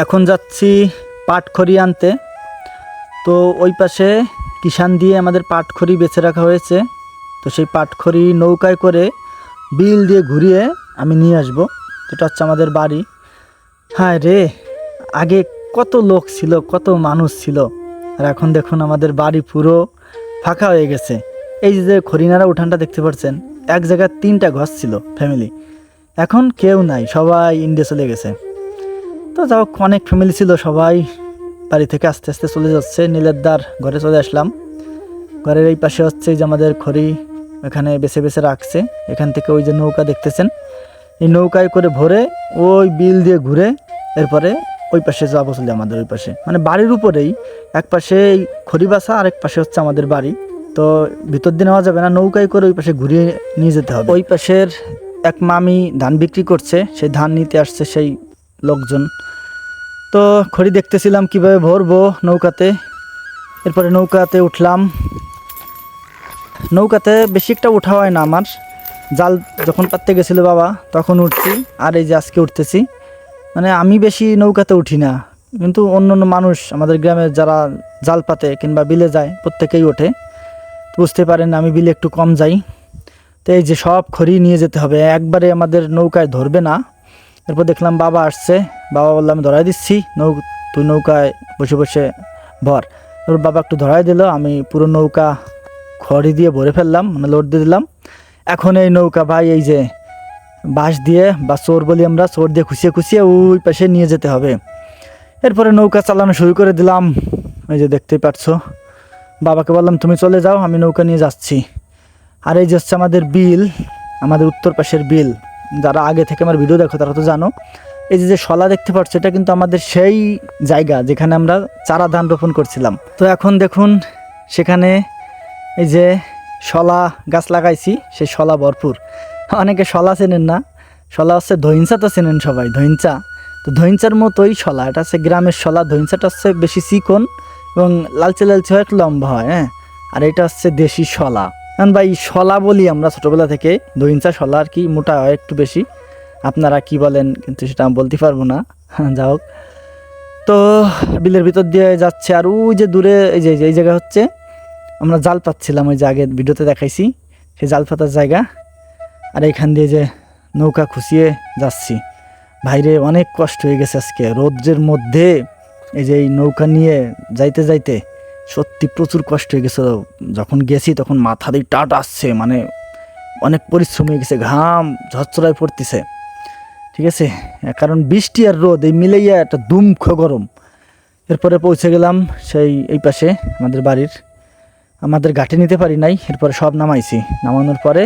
এখন যাচ্ছি পাটখড়ি আনতে। তো ওই পাশে কিষান দিয়ে আমাদের পাটখড়ি বেছে রাখা হয়েছে। তো সেই পাটখড়ি নৌকায় করে বিল দিয়ে ঘুরিয়ে আমি নিয়ে আসব। এটা হচ্ছে আমাদের বাড়ি। হ্যাঁ রে, আগে কত লোক ছিল, কত মানুষ ছিল, আর এখন দেখুন আমাদের বাড়ি পুরো ফাঁকা হয়ে গেছে। এই যে খড়িনারা উঠানটা দেখতে পাচ্ছেন, এক জায়গায় 3টা ঘর ছিল ফ্যামিলি, এখন কেউ নাই, সবাই ইন্ডিয়া চলে গেছে। তো যাও, অনেক ফ্যামিলি ছিল, সবাই বাড়ি থেকে আস্তে আস্তে চলে যাচ্ছে। নীলেরদার ঘরে চলে আসলাম। ঘরের এই পাশে হচ্ছে যে আমাদের খড়ি এখানে বেছে বেছে রাখছে। এখান থেকে ওই যে নৌকা দেখতেছেন, এই নৌকায় করে ভরে ওই বিল দিয়ে ঘুরে এরপরে ওই পাশে যাবো চলে, আমাদের ওই পাশে মানে বাড়ির উপরেই। এক পাশে খড়ি বাসা, আরেক পাশে হচ্ছে আমাদের বাড়ি। তো ভিতর দিয়ে নেওয়া যাবে না, নৌকায় করে ওই পাশে ঘুরিয়ে নিয়ে যেতে হবে। ওই পাশের এক মামি ধান বিক্রি করছে, সেই ধান নিতে আসছে সেই লোকজন। তো খড়ি দেখতেছিলাম কিভাবে ভরবো নৌকাতে। এরপরে নৌকাতে উঠলাম। নৌকাতে বেশি একটা উঠা হয় না আমার, জাল যখন পাততে গেছিল বাবা তখন উঠছি, আর এই যে আজকে উঠতেছি। মানে আমি বেশি নৌকাতে উঠি না, কিন্তু অন্য অন্য মানুষ আমাদের গ্রামের যারা জাল পাতে কিংবা বিলে যায় প্রত্যেকেই ওঠে। তো বুঝতে পারেন আমি বিলে একটু কম যাই। তো এই যে সব খড়ি নিয়ে যেতে হবে, একবারে আমাদের নৌকায় ধরবে না। এরপর দেখলাম বাবা আসছে, বাবা বললাম ধরাই দিচ্ছি, তুই নৌকায় বসে বসে ভর। এরপর বাবা একটু ধরাই দিল, আমি পুরো নৌকা খড়ি দিয়ে ভরে ফেললাম, মানে লোড দিয়ে দিলাম। এখন এই নৌকা ভাই এই যে বাঁশ দিয়ে বা চোর বলি আমরা, চোর দিয়ে খুশিয়ে খুশিয়ে ওই পাশে নিয়ে যেতে হবে। এরপরে নৌকা চালানো শুরু করে দিলাম। এই যে দেখতেই পাচ্ছ, বাবাকে বললাম তুমি চলে যাও, আমি নৌকা নিয়ে যাচ্ছি। আর এই যে হচ্ছে আমাদের বিল, আমাদের উত্তর পাশের বিল। যারা আগে থেকে আমার ভিডিও দেখো তারা তো জানো। এই যে শলা দেখতে পাচ্ছ, এটা কিন্তু আমাদের সেই জায়গা যেখানে আমরা চারা ধান রোপণ করছিলাম। তো এখন দেখুন সেখানে এই যে শলা গাছ লাগাইছি, সেই শলা ভরপুর। অনেকে শলা চেনেন না, শলা হচ্ছে ধইঞ্চা, তো চেনেন সবাই ধইঞ্চা। তো ধইঞ্চার মতোই শলা, এটা হচ্ছে গ্রামের শলা। ধইঞ্চাটা হচ্ছে বেশি চিকন এবং লালচে লালচে হয়, একটু লম্বা হয়। হ্যাঁ, আর এটা হচ্ছে দেশি শলা। কারণ ভাই শলা বলি আমরা ছোটোবেলা থেকে, ধইঞ্চা শলা আর কি, মোটা হয় একটু বেশি। আপনারা কি বলেন কিন্তু সেটা আমি বলতে পারবো না। যা হোক, তো বিলের ভিতর দিয়ে যাচ্ছে। আর ওই যে দূরে এই জায়গা হচ্ছে আমরা জাল পাচ্ছিলাম, ওই যে আগে ভিডিওতে দেখাইছি সেই জাল পাতার জায়গা। আর এইখান দিয়ে যে নৌকা খুঁচিয়ে যাচ্ছি। ভাইরে অনেক কষ্ট হয়ে গেছে আজকে রৌদ্রের মধ্যে। এই যে এই নৌকা নিয়ে যাইতে যাইতে সত্যি প্রচুর কষ্ট হয়ে গেছে। যখন গেছি তখন মাথা দিয়ে টাট আসছে, মানে অনেক পরিশ্রম হয়ে গেছে, ঘাম ঝরঝরায় পড়তেছে। ঠিক আছে, কারণ বৃষ্টি আর রোদ এই মিলাইয়া একটা দুমুখ গরম। এরপরে পৌঁছে গেলাম সেই এই পাশে আমাদের বাড়ির। আমাদের ঘাটে নিতে পারি নাই, এরপরে সব নামাইছি। নামানোর পরে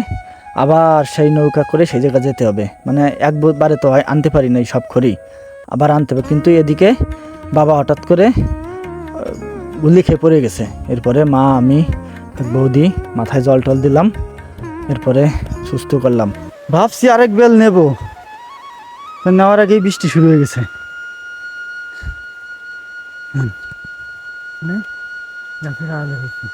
আবার সেই নৌকা করে সেই জায়গা যেতে হবে, মানে একবারে তো আনতে পারি নাই সব খড়ি, আবার আনতে হবে। কিন্তু এদিকে বাবা হঠাৎ করে গুলি খেয়ে পড়ে গেছে। এরপরে মা, আমি, বৌদি মাথায় জল টল দিলাম, এরপরে সুস্থ করলাম। ভাবছি আরেক বেল নেব, নেওয়ার আগেই বৃষ্টি শুরু হয়ে গেছে। গাছের আলো হয়েছে।